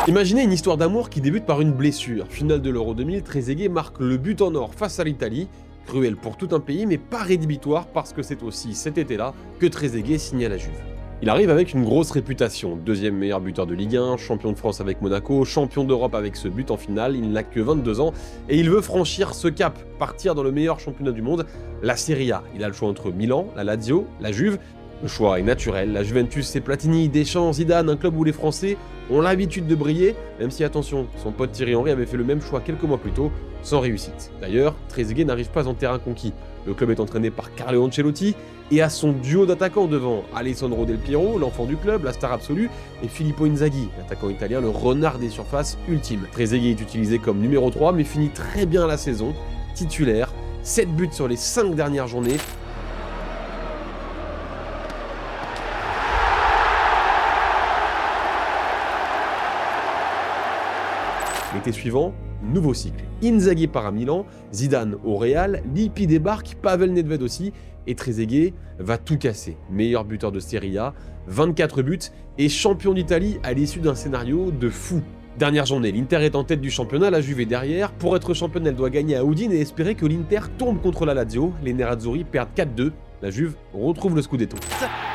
Imaginez une histoire d'amour qui débute par une blessure. Finale de l'Euro 2000, Trezeguet marque le but en or face à l'Italie. Cruel pour tout un pays, mais pas rédhibitoire parce que c'est aussi cet été-là que Trezeguet signe à la Juve. Il arrive avec une grosse réputation, deuxième meilleur buteur de Ligue 1, champion de France avec Monaco, champion d'Europe avec ce but en finale, il n'a que 22 ans et il veut franchir ce cap, partir dans le meilleur championnat du monde, la Serie A. Il a le choix entre Milan, la Lazio, la Juve. Le choix est naturel, la Juventus c'est Platini, Deschamps, Zidane, un club où les Français ont l'habitude de briller, même si attention, son pote Thierry Henry avait fait le même choix quelques mois plus tôt, sans réussite. D'ailleurs, Trezeguet n'arrive pas en terrain conquis. Le club est entraîné par Carlo Ancelotti et a son duo d'attaquants devant Alessandro Del Piero, l'enfant du club, la star absolue, et Filippo Inzaghi, l'attaquant italien, le renard des surfaces ultime. Trezeguet est utilisé comme numéro 3 mais finit très bien la saison, titulaire, 7 buts sur les 5 dernières journées. L'été suivant, nouveau cycle. Inzaghi part à Milan, Zidane au Real, Lippi débarque, Pavel Nedved aussi, et Trezeguet va tout casser. Meilleur buteur de Serie A, 24 buts, et champion d'Italie à l'issue d'un scénario de fou. Dernière journée, l'Inter est en tête du championnat, la Juve est derrière. Pour être championne, elle doit gagner à Udine et espérer que l'Inter tombe contre la Lazio. Les Nerazzurri perdent 4-2, la Juve retrouve le scudetto.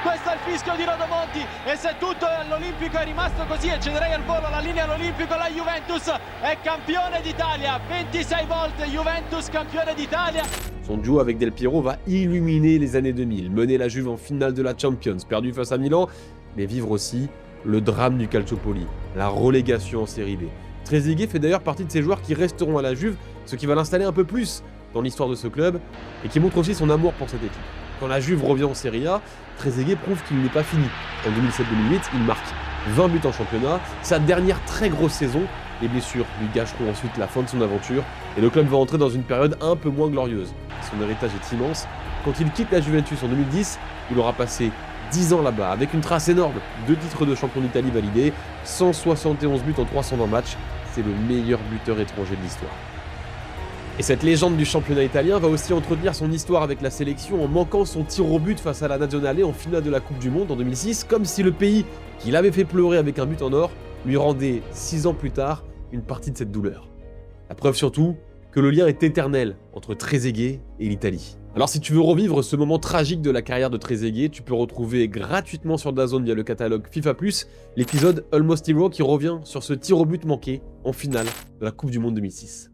Questo è il fischio di Rodomonti e se tutto all'Olimpico è rimasto così e cederei al volo la linea all'Olimpico, la Juventus è campione d'Italia, 26 volte Juventus campione d'Italia. Son duo avec Del Piero va illuminer les années 2000, mener la Juve en finale de la Champions, perdue face à Milan, mais vivre aussi le drame du Calciopoli, la relégation en Série B. Trezeguet fait d'ailleurs partie de ces joueurs qui resteront à la Juve, ce qui va l'installer un peu plus dans l'histoire de ce club et qui montre aussi son amour pour cette équipe. Quand la Juve revient en Serie A, Trezeguet prouve qu'il n'est pas fini. En 2007-2008, il marque 20 buts en championnat, sa dernière très grosse saison. Les blessures lui gâcheront ensuite la fin de son aventure et le club va entrer dans une période un peu moins glorieuse. Son héritage est immense. Quand il quitte la Juventus en 2010, il aura passé 10 ans là-bas avec une trace énorme, 2 titres de champion d'Italie validés, 171 buts en 320 matchs. C'est le meilleur buteur étranger de l'histoire. Et cette légende du championnat italien va aussi entretenir son histoire avec la sélection en manquant son tir au but face à la Nazionale en finale de la Coupe du Monde en 2006, comme si le pays qui l'avait fait pleurer avec un but en or lui rendait 6 ans plus tard une partie de cette douleur. La preuve surtout que le lien est éternel entre Trezeguet et l'Italie. Alors si tu veux revivre ce moment tragique de la carrière de Trezeguet, tu peux retrouver gratuitement sur DAZN via le catalogue FIFA+, l'épisode Almost Hero qui revient sur ce tir au but manqué en finale de la Coupe du Monde 2006.